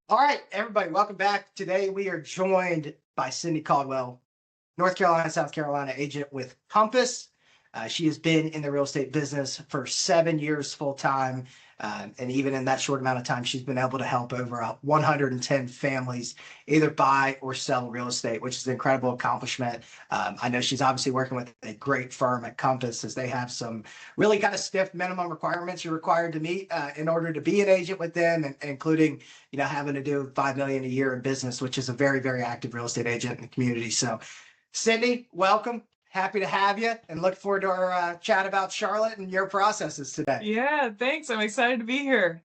All right, everybody, welcome back. Today we are joined by Sydney Caldwell, North Carolina, South Carolina agent with Compass. She has been in the real estate business for 7 years full time. And even in that short amount of time, she's been able to help over 110 families either buy or sell real estate, which is an incredible accomplishment. I know she's obviously working with a great firm at Compass as they have some really kind of stiff minimum requirements you're required to meet in order to be an agent with them, and including having to do 5 million a year in business, which is a very, very active real estate agent in the community. So Cindy, welcome. Happy to have you and look forward to our chat about Charlotte and your processes today. Yeah, thanks. I'm excited to be here.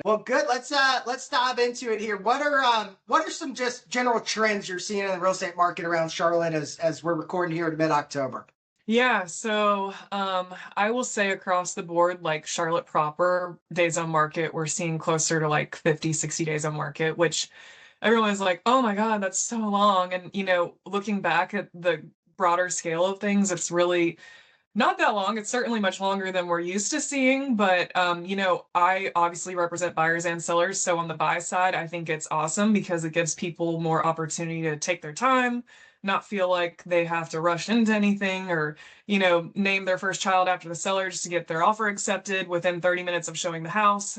Well, good. Let's dive into it here. What are some just general trends you're seeing in the real estate market around Charlotte as we're recording here in mid-October? Yeah, so I will say across the board, like Charlotte proper, days on market, we're seeing closer to like 50, 60 days on market, which everyone's like, oh my God, that's so long. And, looking back at the broader scale of things, it's really not that long. It's certainly much longer than we're used to seeing, but I obviously represent buyers and sellers. So on the buy side, I think it's awesome because it gives people more opportunity to take their time, not feel like they have to rush into anything or, name their first child after the seller just to get their offer accepted within 30 minutes of showing the house.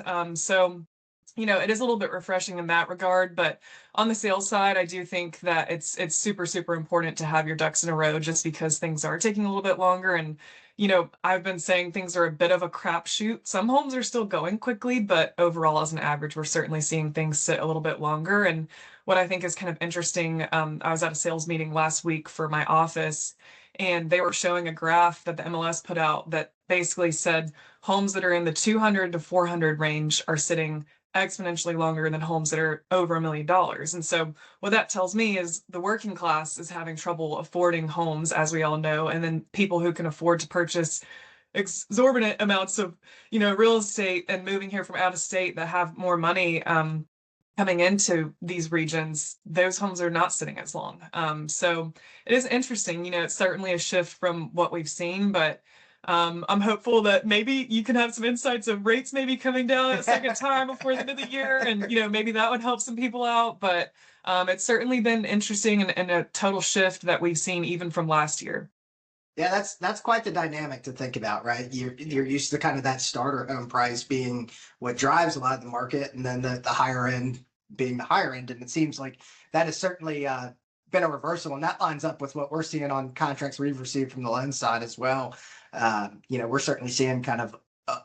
It is a little bit refreshing in that regard, but on the sales side, I do think that it's super, super important to have your ducks in a row just because things are taking a little bit longer. And, I've been saying things are a bit of a crapshoot. Some homes are still going quickly, but overall, as an average, we're certainly seeing things sit a little bit longer. And what I think is kind of interesting, I was at a sales meeting last week for my office, and they were showing a graph that the MLS put out that basically said homes that are in the 200 to 400 range are sitting exponentially longer than homes that are over $1 million. And so what that tells me is the working class is having trouble affording homes, as we all know, and then people who can afford to purchase exorbitant amounts of, real estate and moving here from out of state that have more money coming into these regions, those homes are not sitting as long. So it is interesting. It's certainly a shift from what we've seen, but I'm hopeful that maybe you can have some insights of rates maybe coming down a second time before the end of the year, and maybe that would help some people out. But it's certainly been interesting and a total shift that we've seen even from last year. Yeah, that's quite the dynamic to think about, right? You're used to kind of that starter home price being what drives a lot of the market, and then the higher end being the higher end. And it seems like that has certainly been a reversal, and that lines up with what we're seeing on contracts we've received from the loan side as well. We're certainly seeing kind of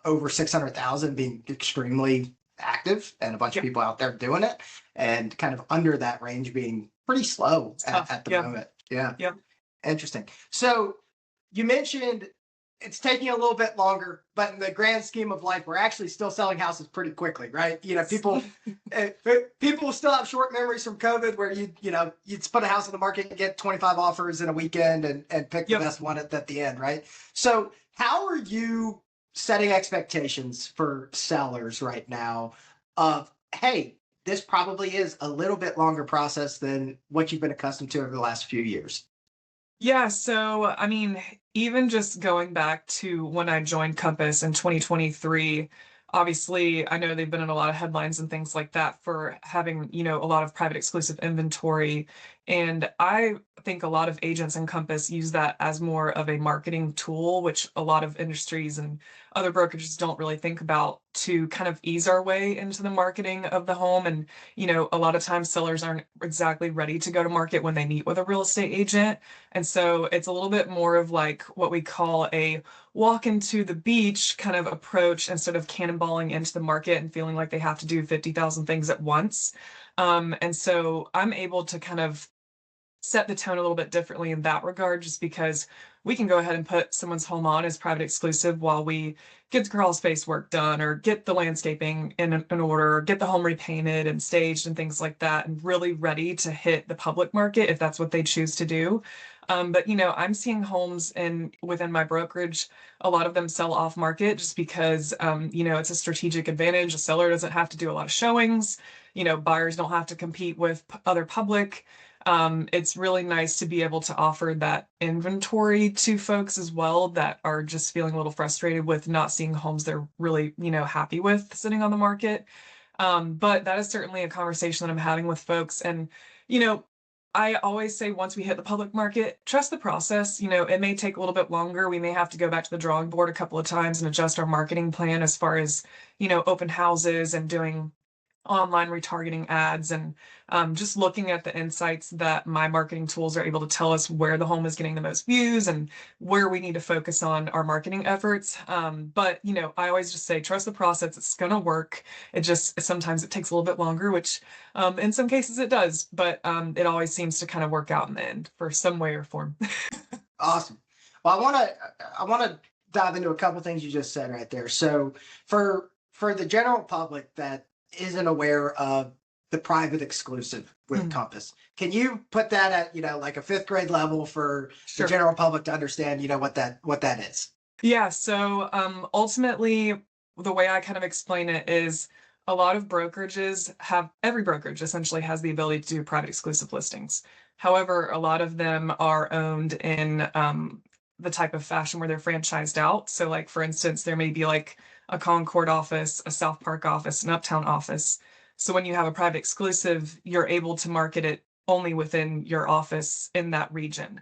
over 600,000 being extremely active and a bunch of Yeah, people out there doing it, and kind of under that range being pretty slow it's at, tough. at the Yeah, moment. Yeah, yeah, interesting. So you mentioned it's taking a little bit longer, but in the grand scheme of life, we're actually still selling houses pretty quickly, right? Uh, people still have short memories from COVID where you'd put a house on the market and get 25 offers in a weekend and pick the yep. best one at the end, right? So how are you setting expectations for sellers right now of, hey, this probably is a little bit longer process than what you've been accustomed to over the last few years? Yeah, so I mean, even just going back to when I joined Compass in 2023, obviously I know they've been in a lot of headlines and things like that for having, a lot of private exclusive inventory. And I think a lot of agents in Compass use that as more of a marketing tool, which a lot of industries and other brokerages don't really think about to kind of ease our way into the marketing of the home. And, a lot of times sellers aren't exactly ready to go to market when they meet with a real estate agent. And so it's a little bit more of like what we call a walk into the beach kind of approach instead of cannonballing into the market and feeling like they have to do 50,000 things at once. And so I'm able to kind of set the tone a little bit differently in that regard, just because we can go ahead and put someone's home on as private exclusive while we get the crawl space work done or get the landscaping in order or get the home repainted and staged and things like that and really ready to hit the public market if that's what they choose to do. But I'm seeing homes in within my brokerage, a lot of them sell off market just because it's a strategic advantage. A seller doesn't have to do a lot of showings. Buyers don't have to compete with other public. It's really nice to be able to offer that inventory to folks as well that are just feeling a little frustrated with not seeing homes they're really, happy with sitting on the market. But that is certainly a conversation that I'm having with folks. And, you know, I always say once we hit the public market, trust the process. It may take a little bit longer. We may have to go back to the drawing board a couple of times and adjust our marketing plan as far as, open houses and doing online retargeting ads and just looking at the insights that my marketing tools are able to tell us where the home is getting the most views and where we need to focus on our marketing efforts. But I always just say trust the process. It's going to work. It just sometimes it takes a little bit longer, which in some cases it does, but it always seems to kind of work out in the end for some way or form. Awesome. Well, I want to dive into a couple things you just said right there. So for the general public that isn't aware of the private exclusive with Compass, can you put that at like a fifth grade level for Sure. the general public to understand what that is? Yeah, so ultimately, the way I kind of explain it is a lot of brokerages every brokerage essentially has the ability to do private exclusive listings. However, a lot of them are owned in the type of fashion where they're franchised out. So, like, for instance, there may be like a Concord office, a South Park office, an Uptown office. So, when you have a private exclusive, you're able to market it only within your office in that region.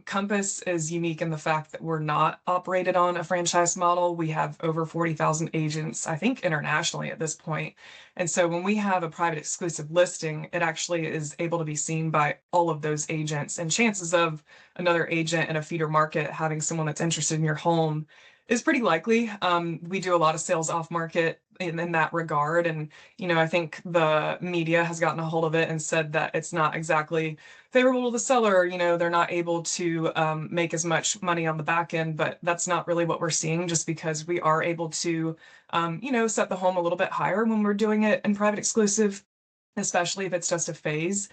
Compass is unique in the fact that we're not operated on a franchise model. We have over 40,000 agents, I think internationally at this point. And so when we have a private exclusive listing, it actually is able to be seen by all of those agents. And chances of another agent in a feeder market having someone that's interested in your home is pretty likely. We do a lot of sales off market in that regard. And, I think the media has gotten a hold of it and said that it's not exactly favorable to the seller. They're not able to make as much money on the back end, but that's not really what we're seeing, just because we are able to, set the home a little bit higher when we're doing it in private exclusive, especially if it's just a phase,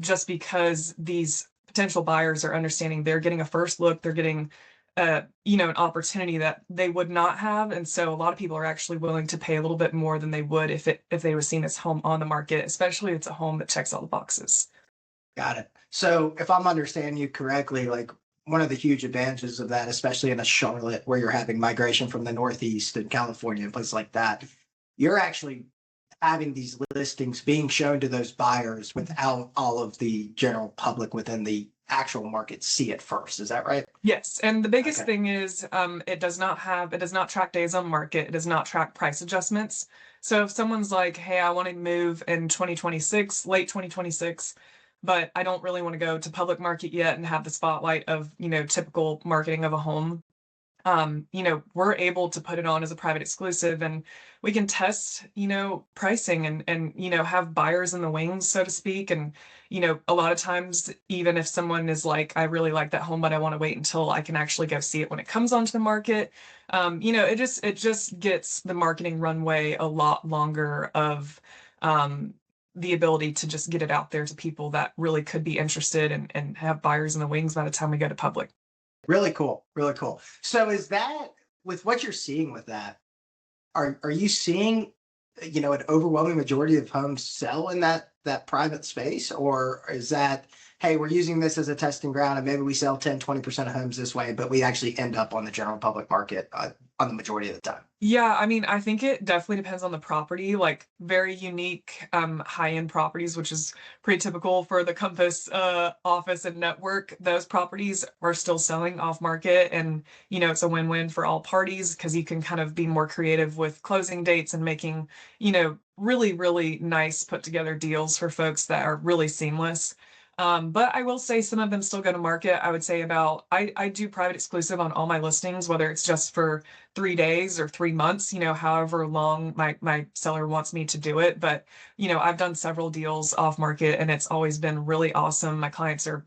just because these potential buyers are understanding they're getting a first look, they're getting an opportunity that they would not have. And so a lot of people are actually willing to pay a little bit more than they would if they were seeing this home on the market, especially if it's a home that checks all the boxes. Got it. So if I'm understanding you correctly, like one of the huge advantages of that, especially in a Charlotte where you're having migration from the Northeast and California and places like that, you're actually having these listings being shown to those buyers without all of the general public within the actual market see it first. Is that right? Yes, and the biggest Okay. thing is it does not track days on market. It does not track price adjustments. So if someone's like, hey, I want to move in 2026, late 2026, but I don't really want to go to public market yet and have the spotlight of, typical marketing of a home, we're able to put it on as a private exclusive, and we can test, pricing and have buyers in the wings, so to speak. And, a lot of times, even if someone is like, I really like that home, but I want to wait until I can actually go see it when it comes onto the market, it just gets the marketing runway a lot longer of, the ability to just get it out there to people that really could be interested and have buyers in the wings by the time we go to public. Really cool. Really cool. So is that with what you're seeing with that, are you seeing, an overwhelming majority of homes sell in that private space? Or is that, hey, we're using this as a testing ground and maybe we sell 10-20% of homes this way, but we actually end up on the general public market on the majority of the time? Yeah, I mean, I think it definitely depends on the property, like very unique, high-end properties, which is pretty typical for the Compass office and network. Those properties are still selling off market, and it's a win-win for all parties because you can kind of be more creative with closing dates and making, really, really nice put together deals for folks that are really seamless. But I will say some of them still go to market. I would say I do private exclusive on all my listings, whether it's just for 3 days or 3 months, however long my seller wants me to do it. But, I've done several deals off market and it's always been really awesome. My clients are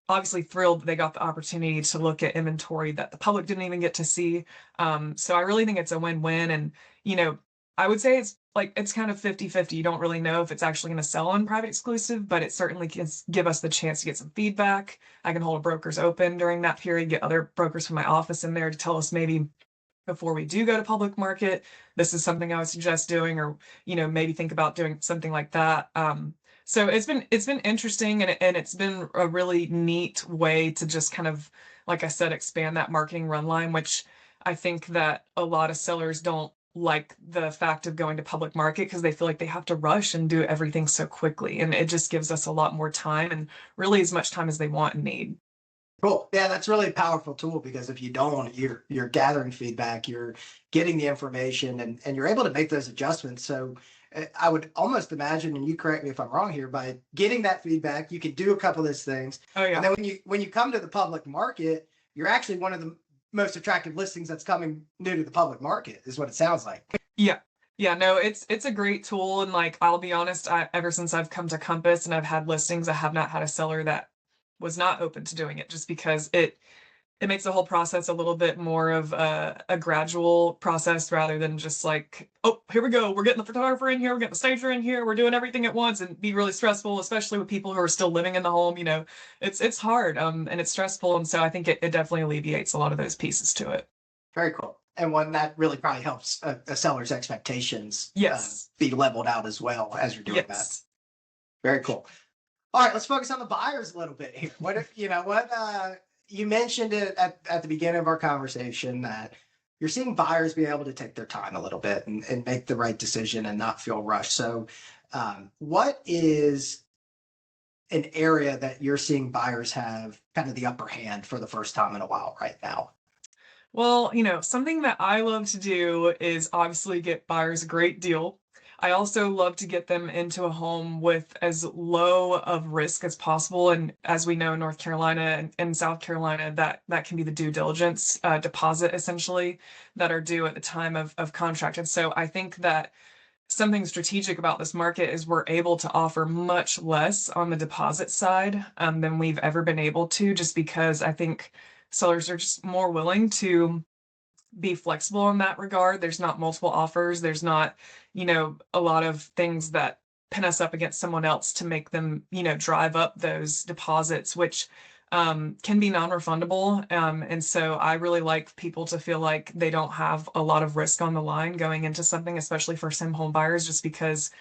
obviously thrilled that they got the opportunity to look at inventory that the public didn't even get to see. So I really think it's a win-win. And, I would say it's kind of 50-50. You don't really know if it's actually going to sell on private exclusive, but it certainly can give us the chance to get some feedback. I can hold brokers open during that period, get other brokers from my office in there to tell us maybe before we do go to public market, this is something I would suggest doing, or, maybe think about doing something like that. So it's been interesting, and it's been a really neat way to just kind of, like I said, expand that marketing run line, which I think that a lot of sellers don't like the fact of going to public market because they feel like they have to rush and do everything so quickly. And it just gives us a lot more time and really as much time as they want and need. Cool. Yeah, that's really a powerful tool because if you don't, you're gathering feedback, you're getting the information, and you're able to make those adjustments. So I would almost imagine, and you correct me if I'm wrong here, by getting that feedback, you can do a couple of those things. Oh And yeah. then when you come to the public market, you're actually one of the most attractive listings that's coming new to the public market, is what it sounds like. Yeah. Yeah, no, it's a great tool. And like, I'll be honest, ever since I've come to Compass and I've had listings, I have not had a seller that was not open to doing it just because it makes the whole process a little bit more of a gradual process rather than just like, oh, here we go. We're getting the photographer in here. We're getting the stager in here. We're doing everything at once and be really stressful, especially with people who are still living in the home. You know, it's hard and it's stressful. And so I think it definitely alleviates a lot of those pieces to it. Very cool. And one that really probably helps a seller's expectations Yes. be leveled out as well as you're doing that. Yes. Very cool. All right, let's focus on the buyers a little bit here. What if, you mentioned it at the beginning of our conversation that you're seeing buyers be able to take their time a little bit and make the right decision and not feel rushed. So, what is an area that you're seeing buyers have kind of the upper hand for the first time in a while right now? Well, something that I love to do is obviously get buyers a great deal. I also love to get them into a home with as low of risk as possible. And as we know, North Carolina and South Carolina, that can be the due diligence deposit essentially that are due at the time of contract. And so I think that something strategic about this market is we're able to offer much less on the deposit side than we've ever been able to, just because I think sellers are just more willing to be flexible in that regard. There's not multiple offers. There's not, a lot of things that pin us up against someone else to make them, drive up those deposits, which can be non-refundable. And so I really like people to feel like they don't have a lot of risk on the line going into something, especially for some home buyers, just because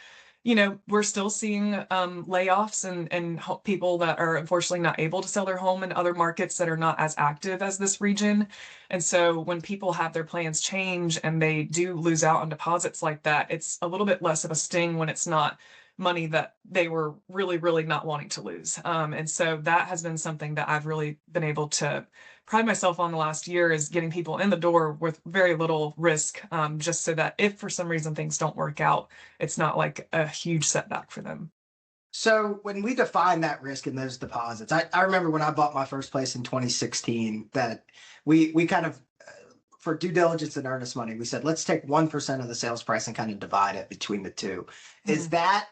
we're still seeing layoffs and people that are unfortunately not able to sell their home in other markets that are not as active as this region. And so when people have their plans change and they do lose out on deposits like that, it's a little bit less of a sting when it's not money that they were really, really not wanting to lose. And so that has been something that I've really been able to pride myself on the last year, is getting people in the door with very little risk, just so that if for some reason things don't work out, it's not like a huge setback for them. So when we define that risk in those deposits, I remember when I bought my first place in 2016 that we kind of, for due diligence and earnest money, we said, let's take 1% of the sales price and kind of divide it between the two. Is that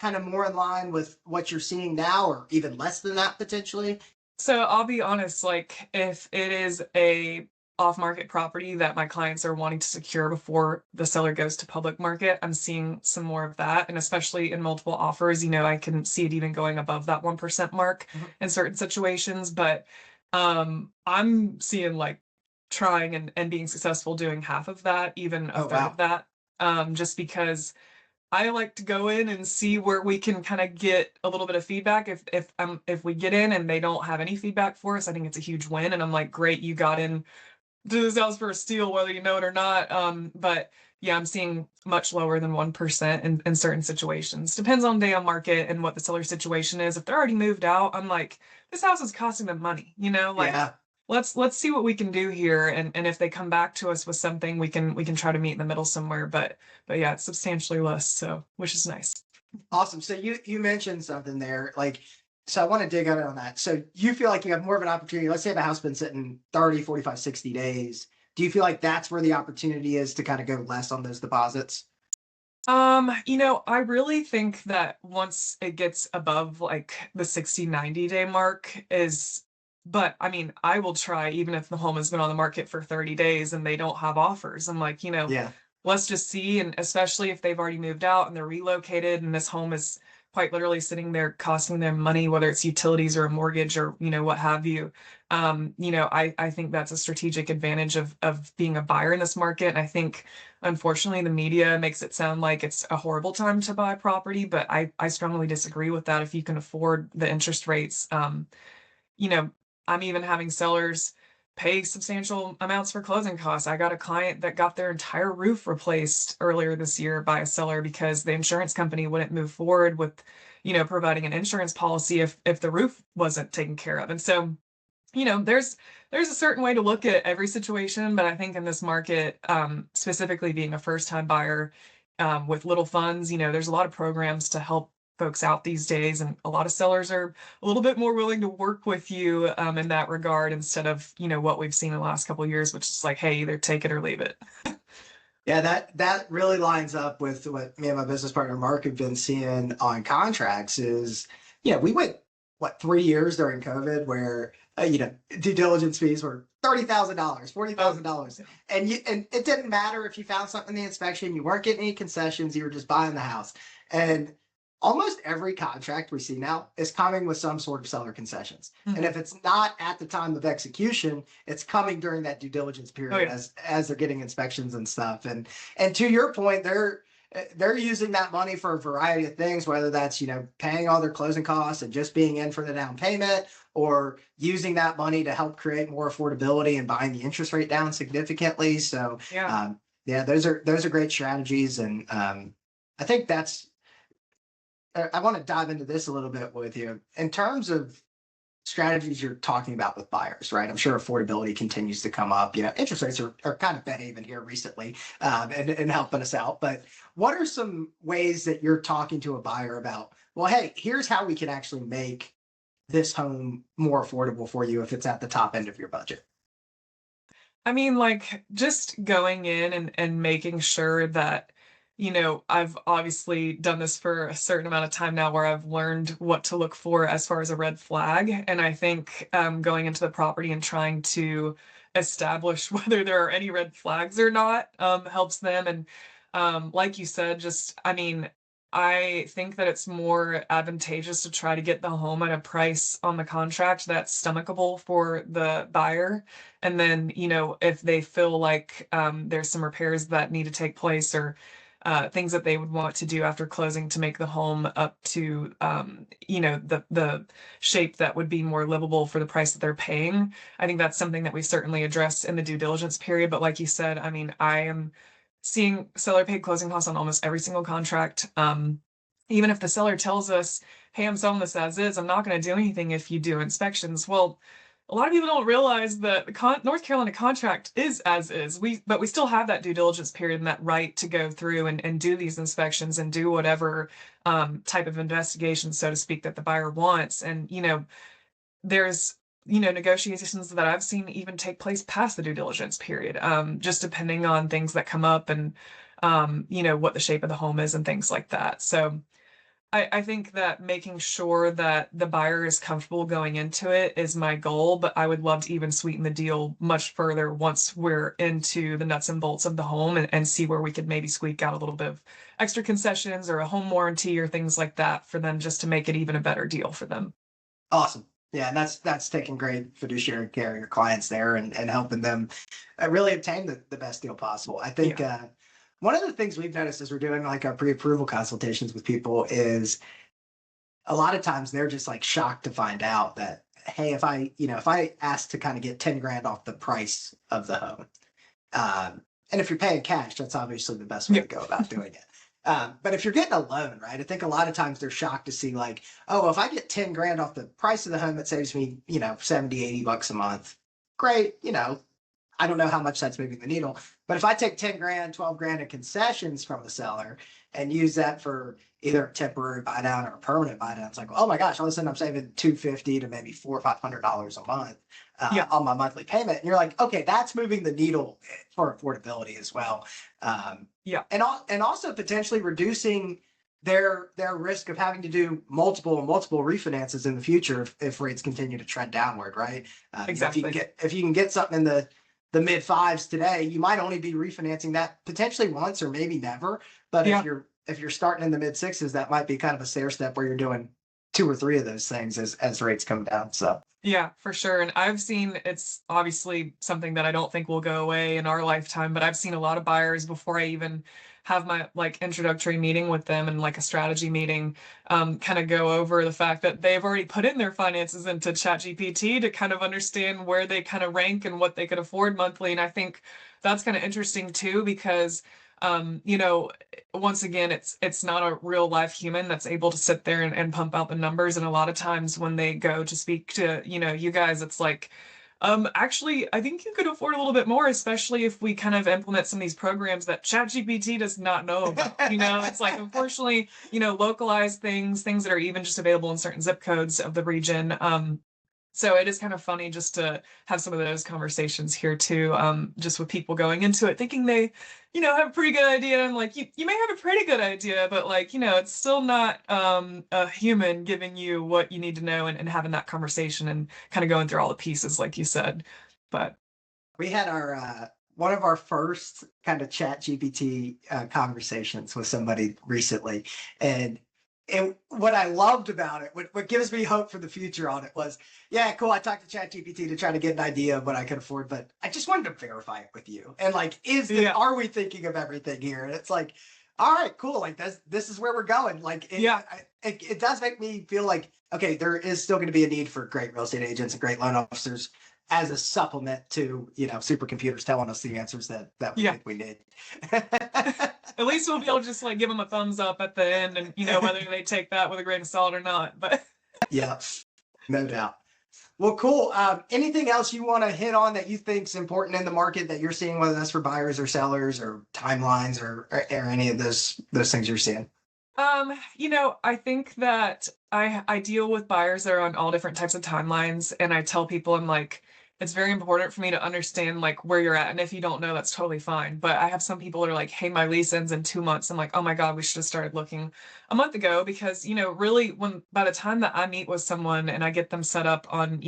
kind of more in line with what you're seeing now, or even less than that potentially? So I'll be honest, like if it is a off-market property that my clients are wanting to secure before the seller goes to public market, I'm seeing some more of that. And especially in multiple offers, I can see it even going above that 1% mark in certain situations. But I'm seeing like trying and being successful doing half of that, even a third of that. Just because I like to go in and see where we can kind of get a little bit of feedback. If we get in and they don't have any feedback for us, I think it's a huge win. And I'm like, great, you got in to this house for a steal, whether you know it or not. But yeah, I'm seeing much lower than 1% in certain situations. Depends on day on market and what the seller situation is. If they're already moved out, I'm like, this house is costing them money, like Yeah. let's see what we can do here. And if they come back to us with something, we can try to meet in the middle somewhere. But yeah, it's substantially less, so which is nice. Awesome. So you mentioned something there, like, so I want to dig in on that. So you feel like you have more of an opportunity. Let's say the house been sitting 30, 45, 60 days. Do you feel like that's where the opportunity is to kind of go less on those deposits? I really think that once it gets above like the 60, 90-day mark but I mean, I will try even if the home has been on the market for 30 days and they don't have offers. I'm like, Yeah. let's just see. And especially if they've already moved out and they're relocated and this home is quite literally sitting there costing them money, whether it's utilities or a mortgage or, what have you. I think that's a strategic advantage of being a buyer in this market. And I think, unfortunately, the media makes it sound like it's a horrible time to buy property, but I strongly disagree with that. If you can afford the interest rates, I'm even having sellers pay substantial amounts for closing costs. I got a client that got their entire roof replaced earlier this year by a seller because the insurance company wouldn't move forward with, providing an insurance policy if the roof wasn't taken care of. And so, there's a certain way to look at every situation, but I think in this market, specifically being a first time buyer, with little funds, there's a lot of programs to help folks out these days, and a lot of sellers are a little bit more willing to work with you in that regard instead of what we've seen in the last couple of years, which is like, hey, either take it or leave it. Yeah, that really lines up with what me and my business partner Mark have been seeing on contracts is, we went, 3 years during COVID where, due diligence fees were $30,000, $40,000. And it didn't matter if you found something in the inspection, you weren't getting any concessions, you were just buying the house. And almost every contract we see now is coming with some sort of seller concessions. Mhm. And if it's not at the time of execution, it's coming during that due diligence period as they're getting inspections and stuff. And to your point, they're using that money for a variety of things, whether that's, paying all their closing costs and just being in for the down payment, or using that money to help create more affordability and buying the interest rate down significantly. So yeah, those are great strategies. And I think I want to dive into this a little bit with you in terms of strategies you're talking about with buyers, right? I'm sure affordability continues to come up. Interest rates are kind of behaving here recently, and helping us out. But what are some ways that you're talking to a buyer about, well, hey, here's how we can actually make this home more affordable for you if it's at the top end of your budget? I mean, like just going in and making sure that, I've obviously done this for a certain amount of time now where I've learned what to look for as far as a red flag. And I think going into the property and trying to establish whether there are any red flags or not helps them. And like you said, I think that it's more advantageous to try to get the home at a price on the contract that's stomachable for the buyer. And then, if they feel like there's some repairs that need to take place or things that they would want to do after closing to make the home up to, the shape that would be more livable for the price that they're paying. I think that's something that we certainly address in the due diligence period. But like you said, I am seeing seller paid closing costs on almost every single contract. Even if the seller tells us, hey, I'm selling this as is, I'm not going to do anything if you do inspections. Well, a lot of people don't realize that the North Carolina contract is as is. But we still have that due diligence period and that right to go through and do these inspections and do whatever type of investigation, so to speak, that the buyer wants. And, there's negotiations that I've seen even take place past the due diligence period, just depending on things that come up and what the shape of the home is and things like that. So I think that making sure that the buyer is comfortable going into it is my goal, but I would love to even sweeten the deal much further once we're into the nuts and bolts of the home and see where we could maybe squeak out a little bit of extra concessions or a home warranty or things like that for them, just to make it even a better deal for them. Awesome. Yeah, and that's taking great fiduciary care of your clients there and helping them really obtain the best deal possible. I think one of the things we've noticed as we're doing like our pre-approval consultations with people is a lot of times they're just like shocked to find out that, hey, if I ask to kind of get 10 grand off the price of the home, and if you're paying cash, that's obviously the best way to go about doing it. But if you're getting a loan, right, I think a lot of times they're shocked to see like, oh, well, if I get 10 grand off the price of the home, it saves me, 70, 80 bucks a month. Great. I don't know how much that's moving the needle, but if I take 10 grand, 12 grand in concessions from the seller and use that for either a temporary buy down or a permanent buy down, it's like, oh my gosh, all of a sudden I'm saving $250 to maybe $400 or $500 a month on my monthly payment. And you're like, okay, that's moving the needle for affordability as well. And also potentially reducing their risk of having to do multiple refinances in the future if rates continue to trend downward, right? Exactly. If you can get something in the mid fives today, you might only be refinancing that potentially once or maybe never. But if you're starting in the mid sixes, that might be kind of a stair step where you're doing two or three of those things as rates come down. So Yeah, for sure. And I've seen it's obviously something that I don't think will go away in our lifetime, but I've seen a lot of buyers before I even have my like introductory meeting with them and like a strategy meeting, kind of go over the fact that they've already put in their finances into ChatGPT to kind of understand where they kind of rank and what they could afford monthly. And I think that's kind of interesting too, because you know, once again, it's not a real life human that's able to sit there and pump out the numbers. And a lot of times when they go to speak to, you guys, it's like, actually, I think you could afford a little bit more, especially if we kind of implement some of these programs that ChatGPT does not know about. It's like, unfortunately, localized things that are even just available in certain zip codes of the region. So it is kind of funny just to have some of those conversations here too, just with people going into it thinking they, have a pretty good idea. And like, you may have a pretty good idea, but like, it's still not a human giving you what you need to know, and having that conversation and kind of going through all the pieces, like you said. But We had our one of our first kind of chat GPT conversations with somebody recently, and what I loved about it, what gives me hope for the future on it was, yeah, cool. I talked to Chat GPT to try to get an idea of what I could afford, but I just wanted to verify it with you. And like, yeah, are we thinking of everything here? And it's like, all right, cool. Like this is where we're going. Like, yeah, it does make me feel like, okay, there is still going to be a need for great real estate agents and great loan officers as a supplement to, supercomputers telling us the answers that we yeah. think we need. At least we'll be able to just like give them a thumbs up at the end, and whether they take that with a grain of salt or not. But Yeah, no doubt. Well, cool. Anything else you want to hit on that you think is important in the market that you're seeing, whether that's for buyers or sellers or timelines or any of those things you're seeing? I think that I deal with buyers that are on all different types of timelines, and I tell people, I'm like, it's very important for me to understand like where you're at. And if you don't know, that's totally fine. But I have some people that are like, hey, my lease ends in 2 months. I'm like, oh my God, we should have started looking a month ago, because, really when by the time that I meet with someone and I get them set up on,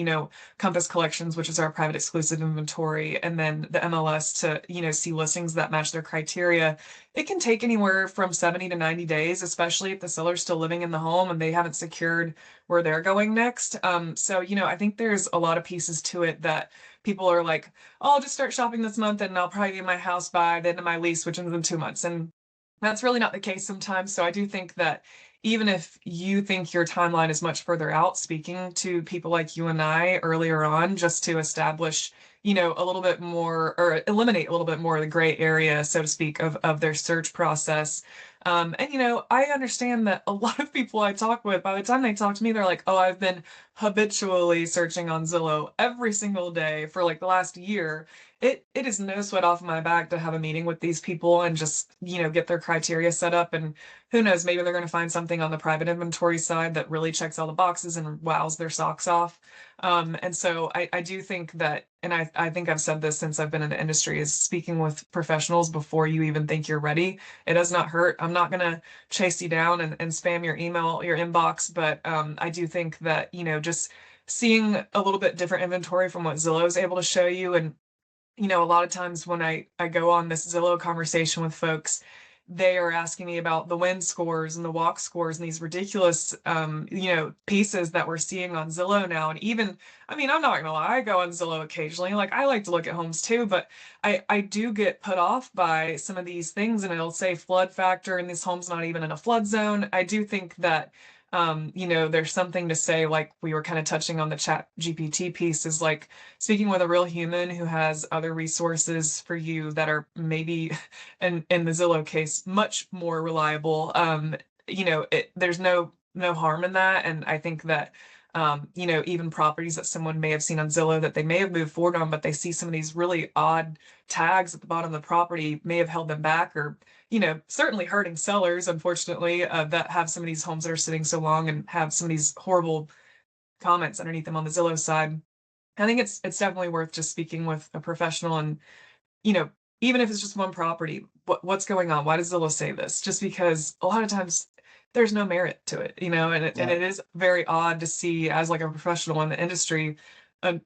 Compass Collections, which is our private exclusive inventory, and then the MLS to, see listings that match their criteria, it can take anywhere from 70 to 90 days, especially if the seller's still living in the home and they haven't secured where they're going next. So, I think there's a lot of pieces to it that people are like, oh, I'll just start shopping this month and I'll probably be in my house by the end of my lease, which ends in 2 months. And that's really not the case sometimes. So I do think that even if you think your timeline is much further out, speaking to people like you and I earlier on, just to establish, a little bit more, or eliminate a little bit more of the gray area, so to speak, of their search process. And I understand that a lot of people I talk with, by the time they talk to me, they're like, oh, I've been habitually searching on Zillow every single day for like the last year. It is no sweat off my back to have a meeting with these people and just, get their criteria set up. And who knows, maybe they're going to find something on the private inventory side that really checks all the boxes and wows their socks off. And so I do think that, and I think I've said this since I've been in the industry, is speaking with professionals before you even think you're ready. It does not hurt. I'm not going to chase you down and spam your email, your inbox, but I do think that, just seeing a little bit different inventory from what Zillow is able to show you. And a lot of times when I go on this Zillow conversation with folks, they are asking me about the wind scores and the walk scores and these ridiculous, pieces that we're seeing on Zillow now. And even, I mean, I'm not gonna lie, I go on Zillow occasionally. Like, I like to look at homes too, but I do get put off by some of these things, and it'll say flood factor and this home's not even in a flood zone. I do think that there's something to say, like we were kind of touching on the chat GPT piece, is like speaking with a real human who has other resources for you that are maybe, in the Zillow case, much more reliable. There's no harm in that. And I think that, even properties that someone may have seen on Zillow that they may have moved forward on, but they see some of these really odd tags at the bottom of the property may have held them back, or certainly hurting sellers, unfortunately, that have some of these homes that are sitting so long and have some of these horrible comments underneath them on the Zillow side. I think it's definitely worth just speaking with a professional, and, you know, even if it's just one property, what's going on? Why does Zillow say this? Just because a lot of times there's no merit to it, and Yeah. it is very odd to see, as like a professional in the industry, a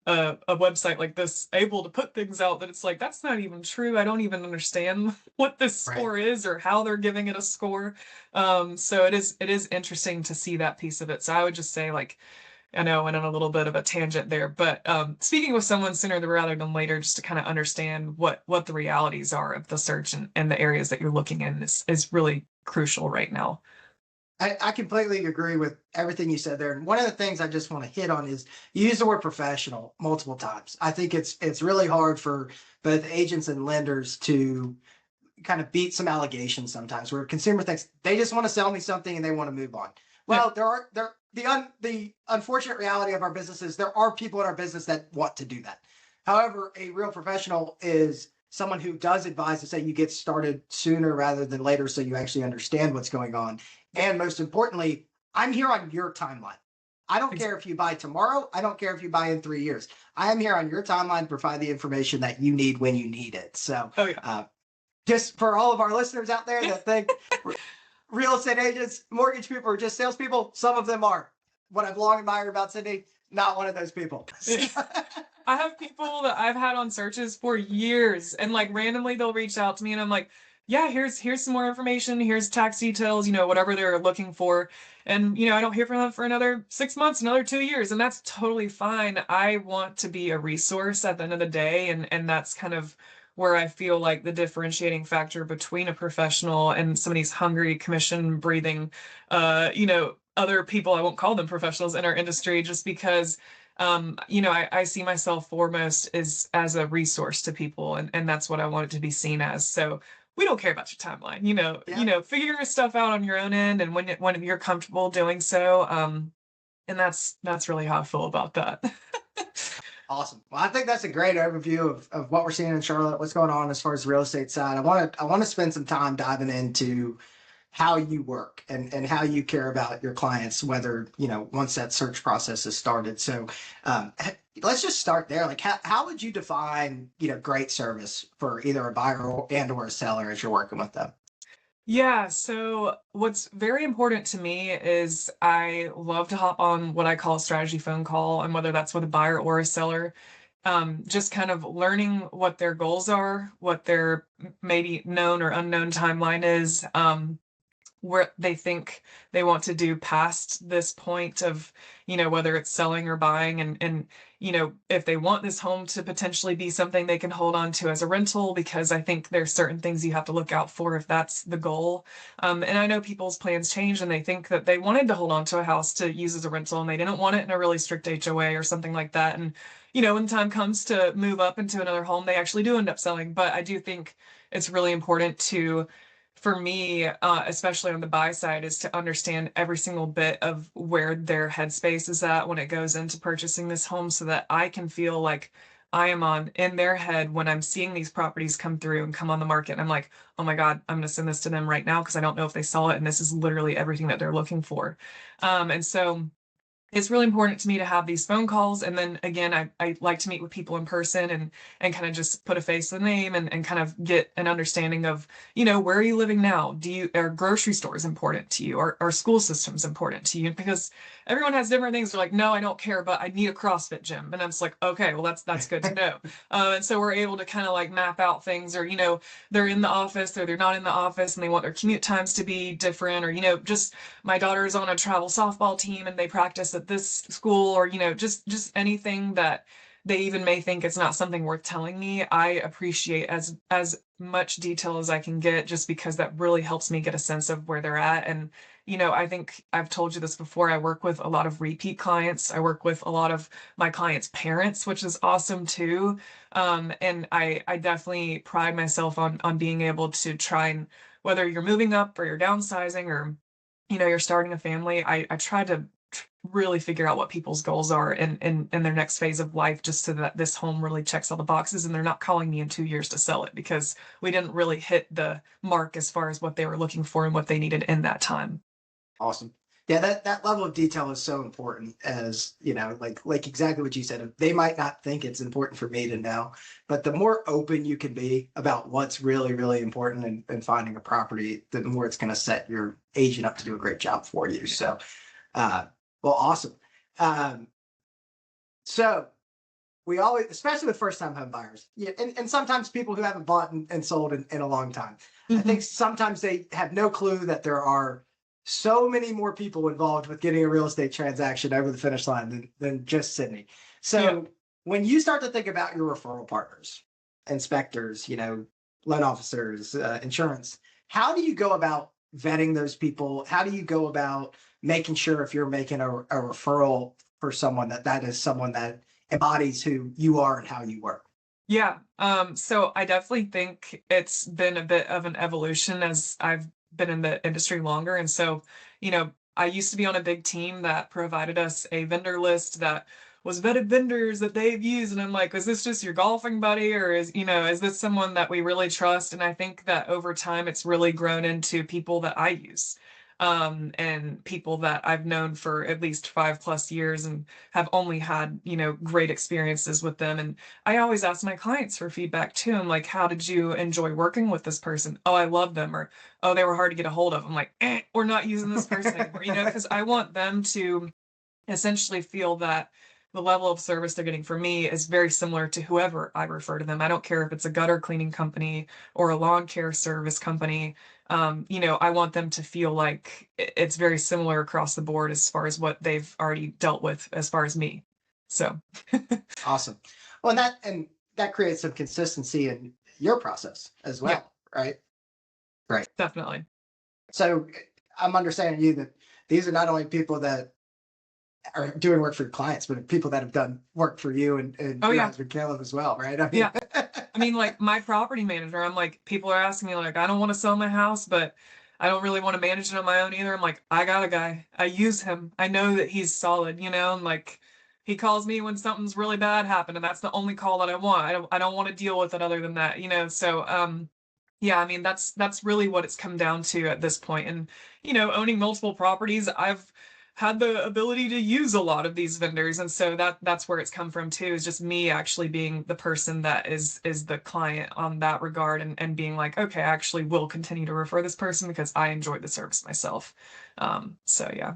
website like this able to put things out that it's like, that's not even true. I don't even understand what this Right. score is or how they're giving it a score. So it is interesting to see that piece of it. So I would just say, like, I know I went on a little bit of a tangent there, but speaking with someone sooner rather than later, just to kind of understand what the realities are of the search and the areas that you're looking in is really crucial right now. I completely agree with everything you said there. And one of the things I just want to hit on is you use the word professional multiple times. I think it's really hard for both agents and lenders to kind of beat some allegations sometimes where a consumer thinks they just want to sell me something and they want to move on. Well, the unfortunate reality of our business is there are people in our business that want to do that. However, a real professional is someone who does advise to say you get started sooner rather than later so you actually understand what's going on. And most importantly, I'm here on your timeline. I don't care if you buy tomorrow. I don't care if you buy in 3 years. I am here on your timeline to provide the information that you need when you need it. So, Oh yeah. Just for all of our listeners out there that think real estate agents, mortgage people are just salespeople, some of them are. What I've long admired about Sydney, not one of those people. I have people that I've had on searches for years, and like randomly they'll reach out to me and I'm like, yeah, here's some more information, here's tax details, whatever they're looking for. And I don't hear from them for another 6 months, another 2 years, and that's totally fine. I want to be a resource at the end of the day, and that's kind of where I feel like the differentiating factor between a professional and some of these hungry commission breathing other people, I won't call them professionals in our industry, just because I see myself foremost as a resource to people, and that's what I want it to be seen as. So we don't care about your timeline. Figure your stuff out on your own end, and when you're comfortable doing so. And that's really how I feel about that. Awesome. Well, I think that's a great overview of what we're seeing in Charlotte, what's going on as far as the real estate side. I want to spend some time diving into how you work and how you care about your clients, whether, once that search process is started. So let's just start there. Like how would you define, great service for either a buyer or a seller as you're working with them? Yeah, so what's very important to me is I love to hop on what I call a strategy phone call, and whether that's with a buyer or a seller, just kind of learning what their goals are, what their maybe known or unknown timeline is, where they think they want to do past this point of, whether it's selling or buying, and if they want this home to potentially be something they can hold on to as a rental, because I think there's certain things you have to look out for if that's the goal. And I know people's plans change, and they think that they wanted to hold on to a house to use as a rental and they didn't want it in a really strict HOA or something like that. And when the time comes to move up into another home, they actually do end up selling. But I do think it's really important for me, especially on the buy side, is to understand every single bit of where their headspace is at when it goes into purchasing this home, so that I can feel like I am in their head when I'm seeing these properties come through and come on the market. And I'm like, oh my God, I'm going to send this to them right now because I don't know if they saw it. And this is literally everything that they're looking for. And so it's really important to me to have these phone calls. And then again, I like to meet with people in person and kind of just put a face to the name and kind of get an understanding of, where are you living now? Are grocery stores important to you? Are school systems important to you? Because everyone has different things. They're like, no, I don't care, but I need a CrossFit gym. And I'm just like, okay, well, that's good to know. And so we're able to kind of like map out things, or, they're in the office or they're not in the office and they want their commute times to be different, or, just my daughter's on a travel softball team and they practice at this school, or just anything that they even may think it's not something worth telling me. I appreciate as much detail as I can get, just because that really helps me get a sense of where they're at. And I think I've told you this before, I work with a lot of repeat clients. I work with a lot of my clients' parents, which is awesome too. And I definitely pride myself on being able to try, and whether you're moving up or you're downsizing, or you're starting a family, I try to really figure out what people's goals are in their next phase of life, just so that this home really checks all the boxes and they're not calling me in 2 years to sell it because we didn't really hit the mark as far as what they were looking for and what they needed in that time. Awesome. Yeah, that level of detail is so important, as like exactly what you said. They might not think it's important for me to know, but the more open you can be about what's really, really important in finding a property, the more it's going to set your agent up to do a great job for you. So, well, awesome. Um, so we always, especially with first time home buyers, yeah, and sometimes people who haven't bought and sold in a long time, I Mhm. think sometimes they have no clue that there are so many more people involved with getting a real estate transaction over the finish line than just Sydney. So Yeah. when you start to think about your referral partners, inspectors, loan officers, insurance, how do you go about vetting those people? How do you go about making sure if you're making a referral for someone that is someone that embodies who you are and how you work? Yeah. So I definitely think it's been a bit of an evolution as I've been in the industry longer. And so, I used to be on a big team that provided us a vendor list that was vetted vendors that they've used. And I'm like, is this just your golfing buddy, or is this someone that we really trust? And I think that over time it's really grown into people that I use. And people that I've known for at least 5+ years and have only had, great experiences with them. And I always ask my clients for feedback too. I'm like, how did you enjoy working with this person? Oh, I love them. Or, oh, they were hard to get a hold of. I'm like, we're not using this person anymore, because I want them to essentially feel that the level of service they're getting from me is very similar to whoever I refer to them. I don't care if it's a gutter cleaning company or a lawn care service company. I want them to feel like it's very similar across the board as far as what they've already dealt with as far as me. So Awesome. Well, and that creates some consistency in your process as well, right? Right. definitely. So I'm understanding you that these are not only people that are doing work for your clients, but people that have done work for you and Oh, your yeah. husband Caleb as well, right? I mean, Yeah. I mean, like my property manager, I'm like, people are asking me, like, I don't want to sell my house, but I don't really want to manage it on my own either. I'm like, I got a guy. I use him. I know that he's solid, and like he calls me when something's really bad happened, and that's the only call that I want. I don't want to deal with it other than that, So yeah, I mean that's really what it's come down to at this point. And owning multiple properties, I've had the ability to use a lot of these vendors, and so that's where it's come from too, is just me actually being the person that is the client on that regard, and being like, okay, I actually will continue to refer this person because I enjoyed the service myself. So yeah.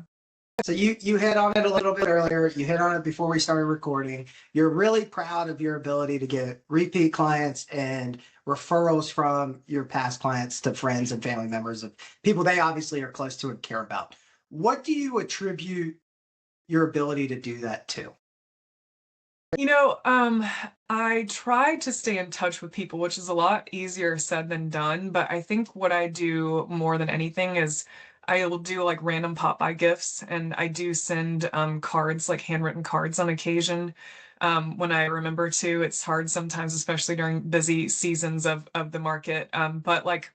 so you hit on it a little bit earlier. You hit on it before we started recording. You're really proud of your ability to get repeat clients and referrals from your past clients to friends and family members of people they obviously are close to and care about. What do you attribute your ability to do that to? I try to stay in touch with people, which is a lot easier said than done. But I think what I do more than anything is I will do like random pop-by gifts, and I do send cards, like handwritten cards on occasion. When I remember to. It's hard sometimes, especially during busy seasons of the market. But like,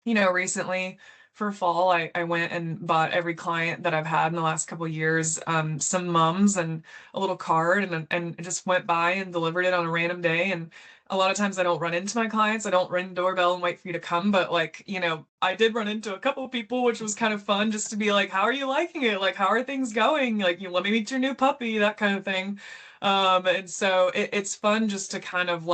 recently for fall, I went and bought every client that I've had in the last couple of years some mums and a little card, and just went by and delivered it on a random day. And a lot of times I don't run into my clients. I don't ring the doorbell and wait for you to come. But like, I did run into a couple of people, which was kind of fun, just to be like, how are you liking it? Like, how are things going? Like, let me meet your new puppy, that kind of thing. And so it's fun just to kind of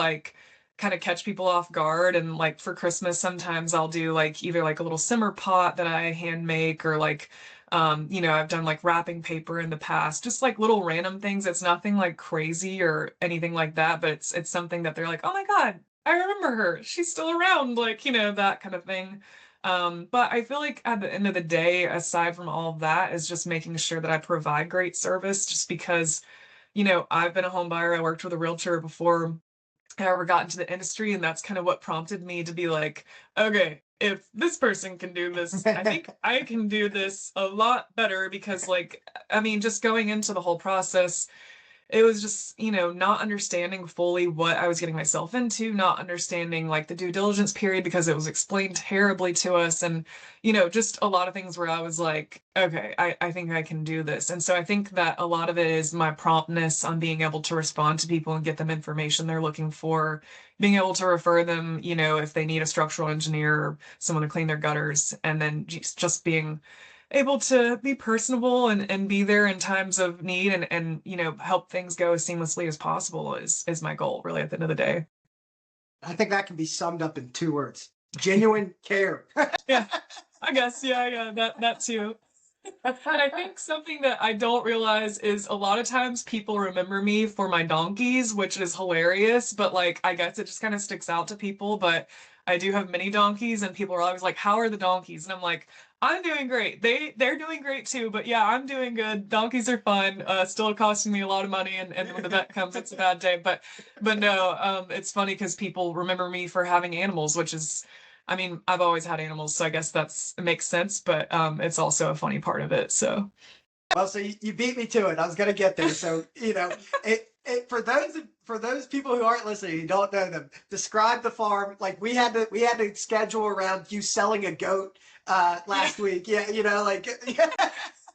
catch people off guard. And like for Christmas, sometimes I'll do like either like a little simmer pot that I hand make, or like I've done like wrapping paper in the past, just like little random things. It's nothing like crazy or anything like that, but it's something that they're like, oh my God, I remember her, she's still around, like, that kind of thing. But I feel like at the end of the day, aside from all of that, is just making sure that I provide great service, just because I've been a home buyer. I worked with a realtor before I ever got into the industry, and that's kind of what prompted me to be like, okay, if this person can do this, I think I can do this a lot better. Because like, I mean, just going into the whole process, it was just, not understanding fully what I was getting myself into, not understanding like the due diligence period because it was explained terribly to us. And, just a lot of things where I was like, okay, I think I can do this. And so I think that a lot of it is my promptness on being able to respond to people and get them information they're looking for, being able to refer them, if they need a structural engineer or someone to clean their gutters, and then just being able to be personable and be there in times of need, and help things go as seamlessly as possible is my goal, really, at the end of the day. I think that can be summed up in 2 words: genuine care. Yeah, I guess. Yeah, that too. And I think something that I don't realize is a lot of times people remember me for my donkeys, which is hilarious, but like I guess it just kind of sticks out to people. But I do have mini donkeys, and people are always like, how are the donkeys? And I'm like, I'm doing great. They're doing great too, but yeah, I'm doing good. Donkeys are fun. Still costing me a lot of money, and when the vet comes, it's a bad day. But no, it's funny because people remember me for having animals, which is, I mean, I've always had animals, so I guess it makes sense, but it's also a funny part of it. So Well, so you beat me to it. I was going to get there. So, for those people who aren't listening, who don't know them, describe the farm. Like we had to schedule around you selling a goat last week. Yeah,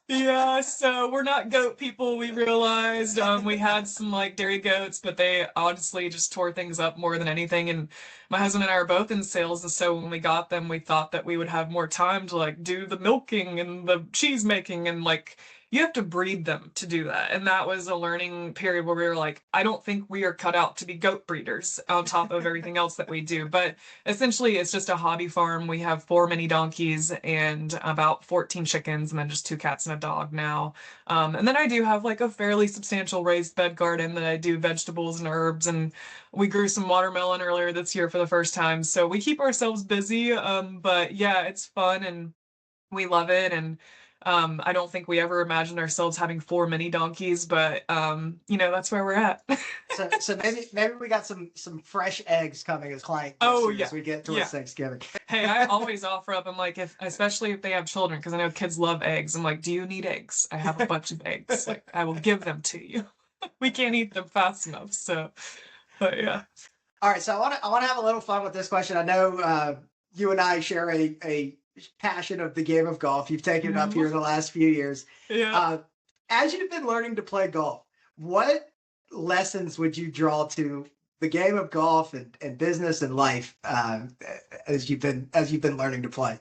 yeah, so we're not goat people, we realized. We had some like dairy goats, but they honestly just tore things up more than anything. And my husband and I are both in sales, and so when we got them, we thought that we would have more time to like do the milking and the cheese making, and like you have to breed them to do that. And that was a learning period where we were like, I don't think we are cut out to be goat breeders on top of everything else that we do. But essentially, it's just a hobby farm. We have 4 mini donkeys and about 14 chickens, and then just 2 cats and a dog now. And then I do have like a fairly substantial raised bed garden that I do vegetables and herbs, and we grew some watermelon earlier this year for the first time. So we keep ourselves busy. But yeah, it's fun and we love it. And I don't think we ever imagined ourselves having 4 mini donkeys, but that's where we're at. so maybe we got some fresh eggs coming as client gifts Oh here yeah, as we get towards yeah. Thanksgiving. Hey, I always offer up. I'm like, especially if they have children, because I know kids love eggs. I'm like, do you need eggs? I have a bunch of eggs. Like, I will give them to you. We can't eat them fast enough, so. But yeah. All right, so I want to have a little fun with this question. I know you and I share a passion of the game of golf. You've taken it up here in the last few years. Yeah. As you've been learning to play golf, what lessons would you draw to the game of golf and business and life as you've been learning to play?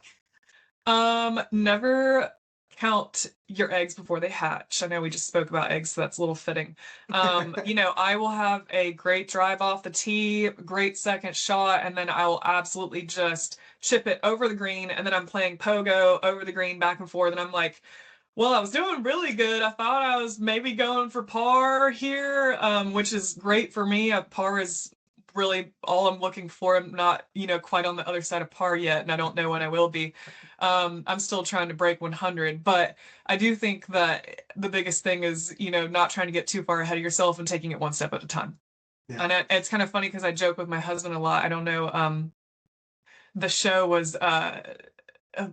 Never count your eggs before they hatch. I know we just spoke about eggs, so that's a little fitting. I will have a great drive off the tee, great second shot, and then I will absolutely just chip it over the green, and then I'm playing pogo over the green back and forth, and I'm like, well, I was doing really good. I thought I was maybe going for par here, which is great for me. Par is really all I'm looking for. I'm not, quite on the other side of par yet, and I don't know when I will be. I'm still trying to break 100, but I do think that the biggest thing is, not trying to get too far ahead of yourself and taking it one step at a time. Yeah. And it's kind of funny because I joke with my husband a lot. I don't know. The show was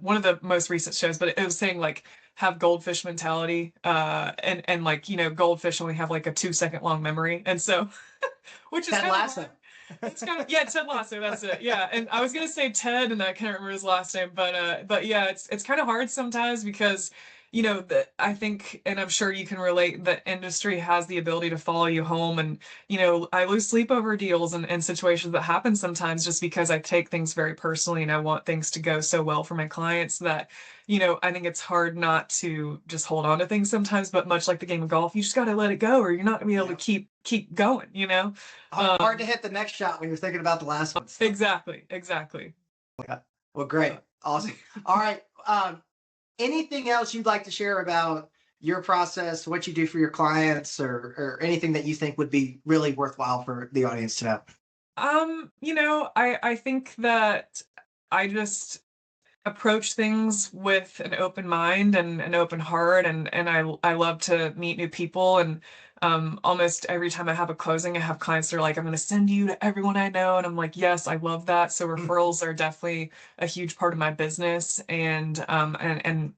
one of the most recent shows, but it was saying like have goldfish mentality, and like goldfish only have like a 2-second long memory, and so which is Ted Lasso. It's kind of, yeah, Ted Lasso, that's it. Yeah, and I was gonna say Ted, and I can't remember his last name, but yeah, it's kind of hard sometimes because I think, and I'm sure you can relate, that industry has the ability to follow you home, and I lose sleep over deals and situations that happen sometimes just because I take things very personally and I want things to go so well for my clients that I think it's hard not to just hold on to things sometimes. But much like the game of golf, you just got to let it go, or you're not gonna be able to keep going. Hard to hit the next shot when you're thinking about the last one. So. Exactly. Well, great, awesome. All right. Anything else you'd like to share about your process, what you do for your clients, or anything that you think would be really worthwhile for the audience to know? I think that I just approach things with an open mind and an open heart, and I love to meet new people, and almost every time I have a closing, I have clients that are like, I'm going to send you to everyone I know, and I'm like, yes, I love that. So referrals are definitely a huge part of my business, and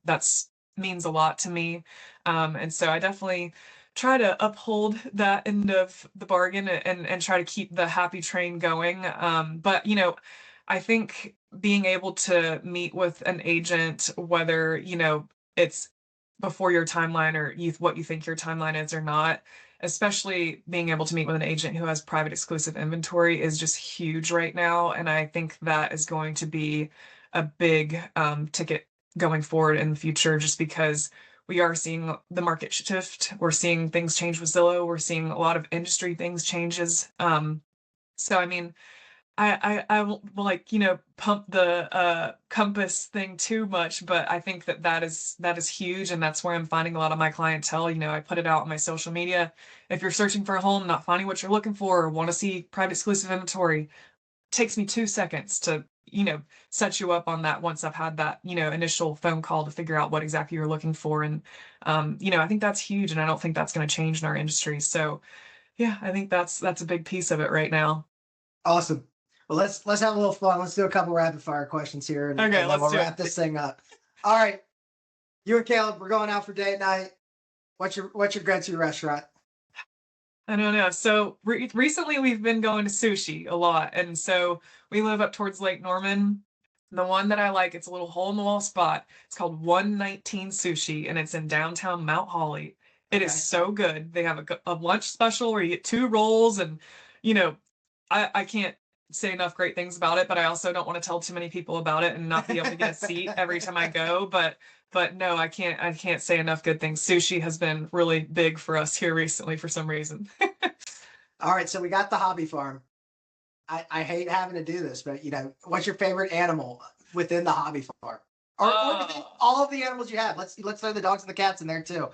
that's means a lot to me, and so I definitely try to uphold that end of the bargain, and try to keep the happy train going. But I think being able to meet with an agent, whether it's before your timeline or what you think your timeline is or not, especially being able to meet with an agent who has private exclusive inventory, is just huge right now. And I think that is going to be a big ticket going forward in the future, just because we are seeing the market shift. We're seeing things change with Zillow. We're seeing a lot of industry things changes. So I mean, I will like pump the compass thing too much, but I think that is huge, and that's where I'm finding a lot of my clientele. I put it out on my social media. If you're searching for a home, not finding what you're looking for, or want to see private exclusive inventory, takes me 2 seconds to, set you up on that once I've had that, initial phone call to figure out what exactly you're looking for. And, I think that's huge. And I don't think that's going to change in our industry. So yeah, I think that's a big piece of it right now. Awesome. Well, let's have a little fun. Let's do a couple rapid fire questions here, and Okay, then let's we'll do wrap it. this thing up. All right, you and Caleb, we're going out for date night. What's your go-to restaurant? I don't know. So recently we've been going to sushi a lot. And so we live up towards Lake Norman. The one that I like, it's a little hole in the wall spot. It's called 119 Sushi and it's in downtown Mount Holly. It is Okay. so good. They have a lunch special where you get 2 rolls and, you know, I can't say enough great things about it, but I also don't want to tell too many people about it and not be able to get a seat every time I go. But no, I can't say enough good things. Sushi has been really big for us here recently for some reason. All right, so we got the hobby farm. I hate having to do this, but what's your favorite animal within the hobby farm? Or all of the animals you have. Let's throw the dogs and the cats in there too.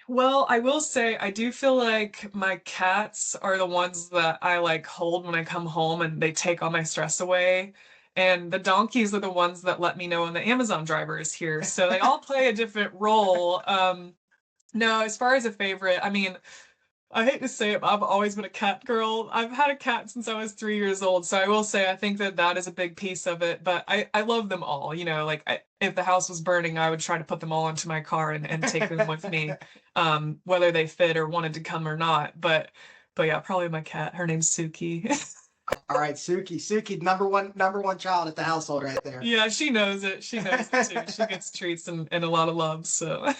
Well, I will say I do feel like my cats are the ones that I like hold when I come home and they take all my stress away. And the donkeys are the ones that let me know when the Amazon driver is here. So they all play a different role. No, as far as a favorite, I mean, I hate to say it, but I've always been a cat girl. I've had a cat since I was 3 years old. So I will say I think that is a big piece of it. But I love them all. Like if the house was burning, I would try to put them all into my car and take them with me, whether they fit or wanted to come or not. But yeah, probably my cat. Her name's Suki. All right, Suki, number one child at the household right there. Yeah, she knows it. She knows it too. She gets treats and a lot of love. So.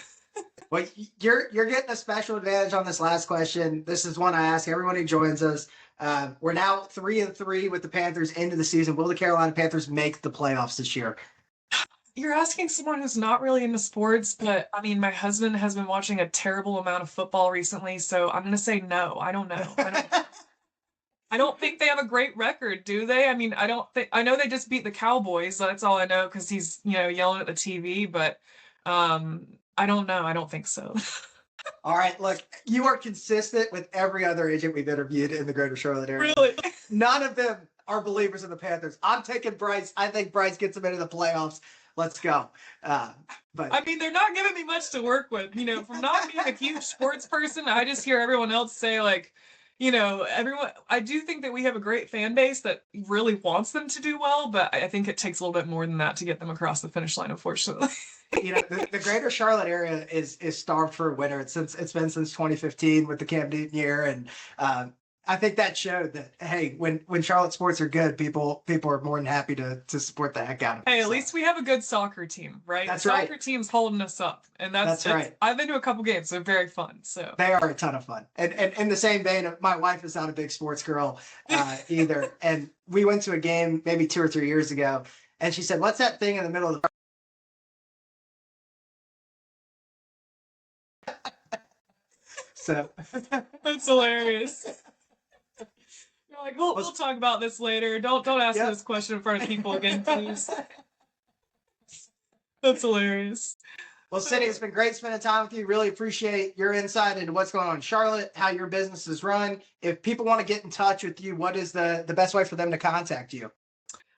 Well, you're getting a special advantage on this last question. This is one I ask everyone who joins us. We're now 3-3 with the Panthers into the season. Will the Carolina Panthers make the playoffs this year? You're asking someone who's not really into sports, but I mean, my husband has been watching a terrible amount of football recently, so I'm going to say no. I don't know. I don't think they have a great record, do they? I mean, I know they just beat the Cowboys. That's all I know because he's, yelling at the TV, but I don't know. I don't think so. All right, look, you are consistent with every other agent we've interviewed in the greater Charlotte area. Really? None of them are believers in the Panthers. I'm taking Bryce. I think Bryce gets them into the playoffs. Let's go. But I mean, they're not giving me much to work with. From not being a huge sports person, I just hear everyone else say like, everyone. I do think that we have a great fan base that really wants them to do well, but I think it takes a little bit more than that to get them across the finish line, unfortunately. the greater Charlotte area is starved for a winner. It's been since 2015 with the Cam Newton year, and I think that showed that hey, when Charlotte sports are good, people are more than happy to support the heck out of it. Hey, at least we have a good soccer team, right? That's the right. Soccer team's holding us up, and that's right. I've been to a couple games; they're very fun. So they are a ton of fun. And in the same vein, my wife is not a big sports girl either, and we went to a game maybe 2 or 3 years ago, and she said, "What's that thing in the middle of the?" So that's hilarious. You're like, we'll talk about this later. Don't ask me this question in front of people again, please. That's hilarious. Well, Sydney, it's been great spending time with you. Really appreciate your insight into what's going on in Charlotte, how your business is run. If people want to get in touch with you, what is the best way for them to contact you?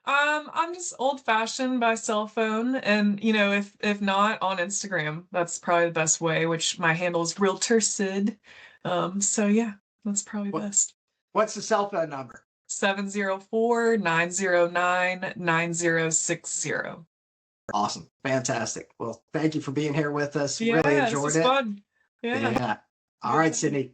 I'm just old-fashioned by cell phone, and if not on Instagram, that's probably the best way. Which my handle is Realtor Sid. So yeah, that's probably best. What's the cell phone number? 704-909-9060. Awesome, fantastic. Well, thank you for being here with us. Yeah, really enjoyed this was it. fun. Yeah. All right, Sydney.